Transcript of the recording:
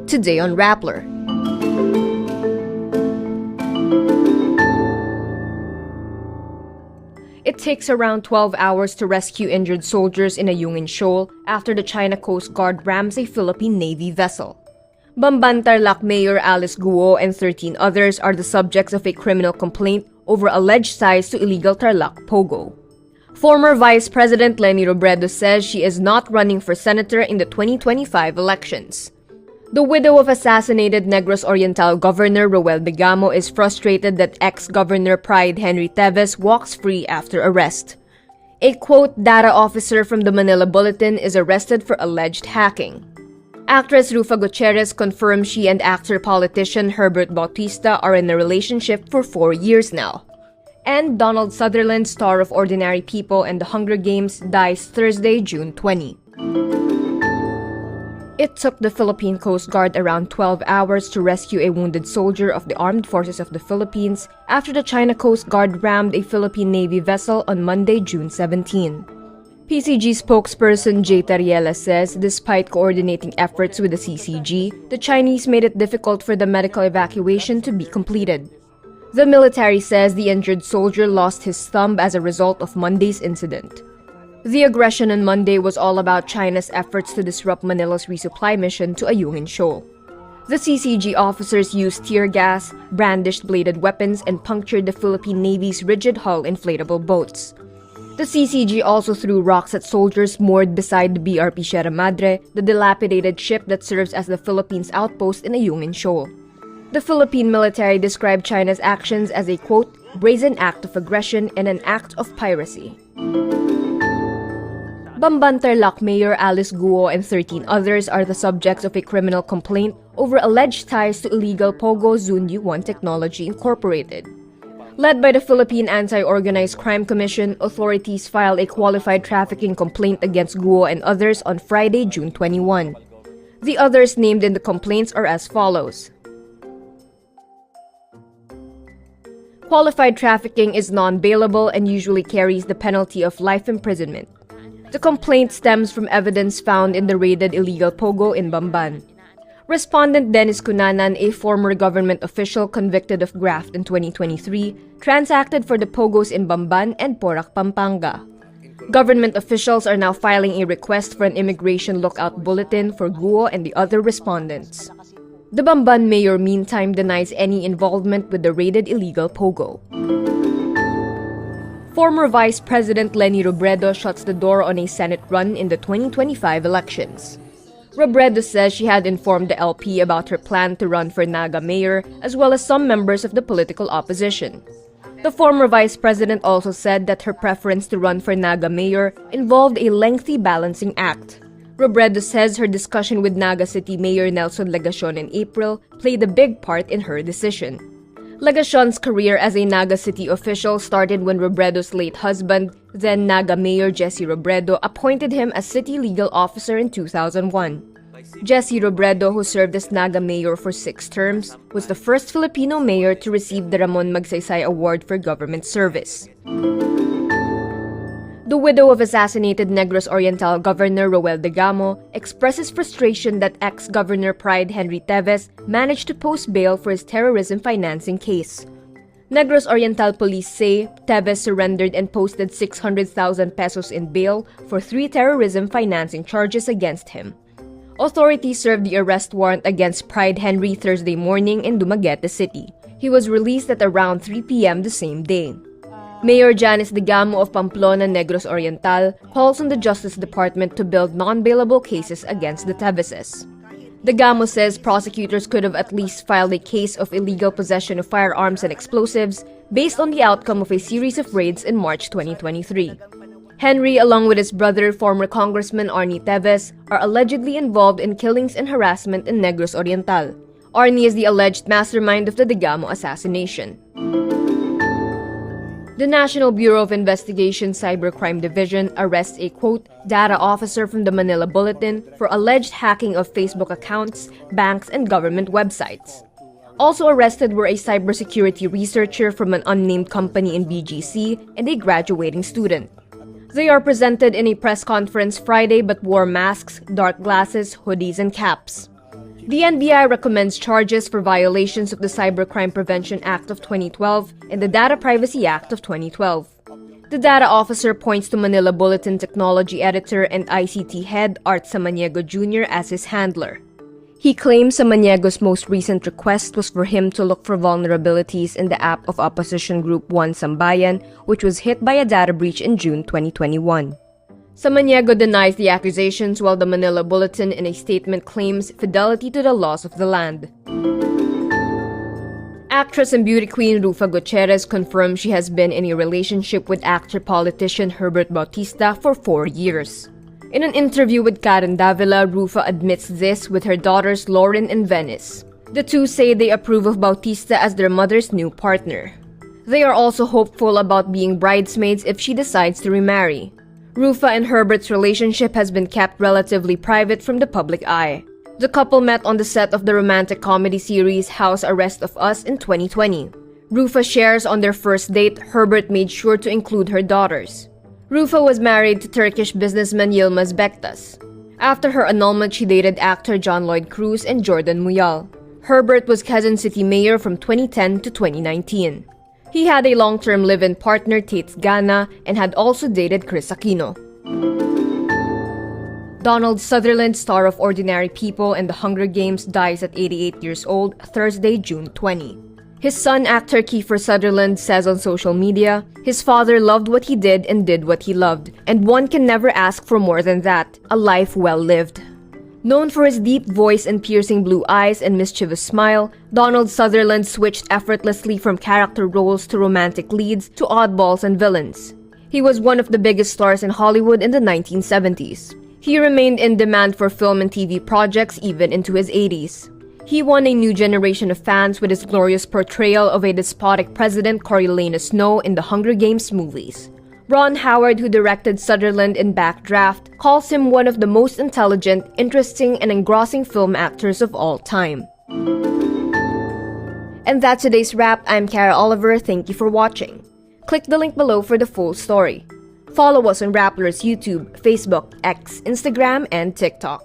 Today on Rappler. It takes around 12 hours to rescue injured soldiers in Ayungin Shoal after the China Coast Guard rams a Philippine Navy vessel. Bamban Tarlac Mayor Alice Guo and 13 others are the subjects of a criminal complaint over alleged ties to illegal Tarlac Pogo. Former Vice President Leni Robredo says she is not running for senator in the 2025 elections. The widow of assassinated Negros Oriental Governor Degamo is frustrated that ex-Governor Pryde Henry Teves walks free after arrest. A quote data officer from the Manila Bulletin is arrested for alleged hacking. Actress Ruffa Gutierrez confirms she and actor-politician Herbert Bautista are in a relationship for 4 years now. And Donald Sutherland, star of Ordinary People and The Hunger Games, dies Thursday, June 20. It took the Philippine Coast Guard around 12 hours to rescue a wounded soldier of the Armed Forces of the Philippines after the China Coast Guard rammed a Philippine Navy vessel on Monday, June 17. PCG spokesperson Jay Tariela says despite coordinating efforts with the CCG, the Chinese made it difficult for the medical evacuation to be completed. The military says the injured soldier lost his thumb as a result of Monday's incident. The aggression on Monday was all about China's efforts to disrupt Manila's resupply mission to Ayungin Shoal. The CCG officers used tear gas, brandished bladed weapons, and punctured the Philippine Navy's rigid hull inflatable boats. The CCG also threw rocks at soldiers moored beside the BRP Sierra Madre, the dilapidated ship that serves as the Philippines' outpost in Ayungin Shoal. The Philippine military described China's actions as a, quote, brazen act of aggression and an act of piracy. Bamban Tarlac Mayor Alice Guo and 13 others are the subjects of a criminal complaint over alleged ties to illegal Pogo Zunyu 1 Technology Incorporated. Led by the Philippine Anti-Organized Crime Commission, authorities filed a qualified trafficking complaint against Guo and others on Friday, June 21. The others named in the complaints are as follows. Qualified trafficking is non-bailable and usually carries the penalty of life imprisonment. The complaint stems from evidence found in the raided illegal Pogo in Bamban. Respondent Dennis Cunanan, a former government official convicted of graft in 2023, transacted for the Pogos in Bamban and Porac, Pampanga. Government officials are now filing a request for an immigration lookout bulletin for Guo and the other respondents. The Bamban mayor meantime denies any involvement with the raided illegal Pogo. Former Vice President Leni Robredo shuts the door on a Senate run in the 2025 elections. Robredo says she had informed the LP about her plan to run for Naga mayor, as well as some members of the political opposition. The former vice president also said that her preference to run for Naga mayor involved a lengthy balancing act. Robredo says her discussion with Naga City Mayor Nelson Legacion in April played a big part in her decision. Legacion's career as a Naga City official started when Robredo's late husband, then Naga Mayor Jesse Robredo, appointed him as city legal officer in 2001. Jesse Robredo, who served as Naga Mayor for 6 terms, was the first Filipino mayor to receive the Ramon Magsaysay Award for Government Service. The widow of assassinated Negros Oriental Governor Degamo expresses frustration that ex-Governor Pryde Henry Teves managed to post bail for his terrorism financing case. Negros Oriental police say Teves surrendered and posted 600,000 pesos in bail for 3 terrorism financing charges against him. Authorities served the arrest warrant against Pryde Henry Thursday morning in Dumaguete City. He was released at around 3 p.m. the same day. Mayor Janice Degamo of Pamplona, Negros Oriental, calls on the Justice Department to build non-bailable cases against the Teveses. Degamo says prosecutors could have at least filed a case of illegal possession of firearms and explosives based on the outcome of a series of raids in March 2023. Henry, along with his brother, former Congressman Arnie Teves, are allegedly involved in killings and harassment in Negros Oriental. Arnie is the alleged mastermind of the Degamo assassination. The National Bureau of Investigation Cybercrime Division arrests a, quote, data officer from the Manila Bulletin for alleged hacking of Facebook accounts, banks, and government websites. Also arrested were a cybersecurity researcher from an unnamed company in BGC and a graduating student. They are presented in a press conference Friday but wore masks, dark glasses, hoodies, and caps. The NBI recommends charges for violations of the Cybercrime Prevention Act of 2012 and the Data Privacy Act of 2012. The data officer points to Manila Bulletin technology editor and ICT head Art Samaniego Jr. as his handler. He claims Samaniego's most recent request was for him to look for vulnerabilities in the app of opposition group One Sambayan, which was hit by a data breach in June 2021. Samaniego denies the accusations, while the Manila Bulletin in a statement claims fidelity to the laws of the land. Actress and beauty queen Ruffa Gutierrez confirms she has been in a relationship with actor-politician Herbert Bautista for 4 years. In an interview with Karen Davila, Rufa admits this with her daughters Lauren and Venice. The two say they approve of Bautista as their mother's new partner. They are also hopeful about being bridesmaids if she decides to remarry. Rufa and Herbert's relationship has been kept relatively private from the public eye. The couple met on the set of the romantic comedy series House Arrest of Us in 2020. Rufa shares on their first date, Herbert made sure to include her daughters. Rufa was married to Turkish businessman Yilmaz Bektas. After her annulment, she dated actor John Lloyd Cruz and Jordan Muyal. Herbert was Quezon City mayor from 2010 to 2019. He had a long-term live-in partner, Tates Gana, and had also dated Chris Aquino. Donald Sutherland, star of Ordinary People and The Hunger Games, dies at 88 years old, Thursday, June 20. His son, actor Kiefer Sutherland, says on social media, his father loved what he did and did what he loved, and one can never ask for more than that, a life well lived. Known for his deep voice and piercing blue eyes and mischievous smile, Donald Sutherland switched effortlessly from character roles to romantic leads to oddballs and villains. He was one of the biggest stars in Hollywood in the 1970s. He remained in demand for film and TV projects even into his 80s. He won a new generation of fans with his glorious portrayal of a despotic president, Coriolanus Snow, in the Hunger Games movies. Ron Howard, who directed Sutherland in Backdraft, calls him one of the most intelligent, interesting, and engrossing film actors of all time. And that's today's wrap. I'm Kara Oliver. Thank you for watching. Click the link below for the full story. Follow us on Rappler's YouTube, Facebook, X, Instagram, and TikTok.